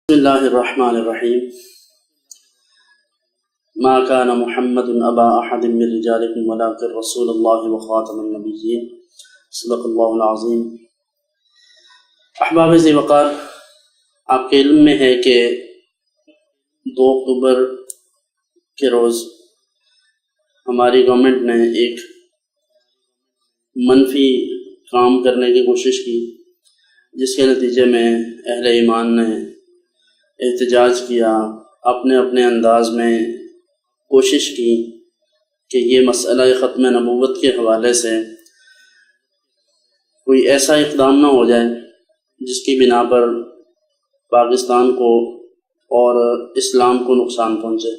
بسم اللہ الرحمن الرحیم ما كان محمد ابا احد من رجالکم ولکن رسول اللہ وخاتم النبیین صدق اللہ العظیم۔ احباب ذی وقار، آپ کے علم میں ہے کہ 2 اکتوبر کے روز ہماری گورنمنٹ نے ایک منفی کام کرنے کی کوشش کی، جس کے نتیجے میں اہل ایمان نے احتجاج کیا، اپنے اپنے انداز میں کوشش کی کہ یہ مسئلہ ختم نبوت کے حوالے سے کوئی ایسا اقدام نہ ہو جائے جس کی بنا پر پاکستان کو اور اسلام کو نقصان پہنچے۔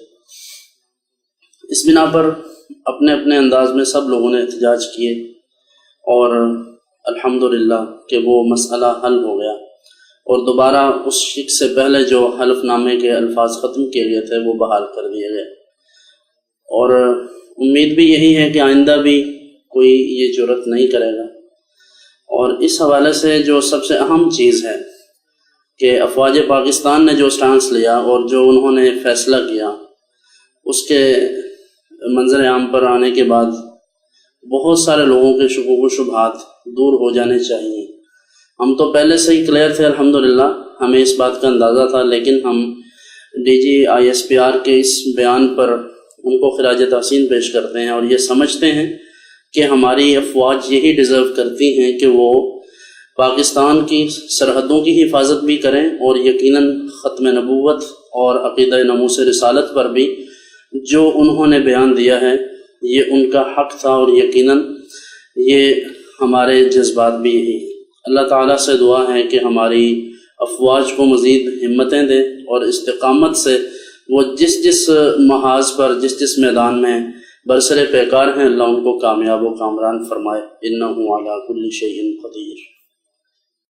اس بنا پر اپنے اپنے انداز میں سب لوگوں نے احتجاج کیے اور الحمدللہ کہ وہ مسئلہ حل ہو گیا، اور دوبارہ اس شک سے پہلے جو حلف نامے کے الفاظ ختم کیے گئے تھے وہ بحال کر دیے گئے، اور امید بھی یہی ہے کہ آئندہ بھی کوئی یہ جرأت نہیں کرے گا۔ اور اس حوالے سے جو سب سے اہم چیز ہے کہ افواج پاکستان نے جو سٹانس لیا اور جو انہوں نے فیصلہ کیا، اس کے منظر عام پر آنے کے بعد بہت سارے لوگوں کے شکوک و شبہات دور ہو جانے چاہیے۔ ہم تو پہلے سے ہی کلیئر تھے الحمدللہ، ہمیں اس بات کا اندازہ تھا، لیکن ہم DGISPR کے اس بیان پر ان کو خراج تحسین پیش کرتے ہیں اور یہ سمجھتے ہیں کہ ہماری افواج یہی ڈیزرو کرتی ہیں کہ وہ پاکستان کی سرحدوں کی حفاظت بھی کریں، اور یقیناً ختم نبوت اور عقیدہ ناموس رسالت پر بھی جو انہوں نے بیان دیا ہے یہ ان کا حق تھا، اور یقیناً یہ ہمارے جذبات بھی یہی ہیں۔ اللہ تعالیٰ سے دعا ہے کہ ہماری افواج کو مزید ہمتیں دے اور استقامت سے وہ جس محاذ پر جس میدان میں برسر پیکار ہیں، اللہ ان کو کامیاب و کامران فرمائے۔ انہ علی کل شیء قدیر۔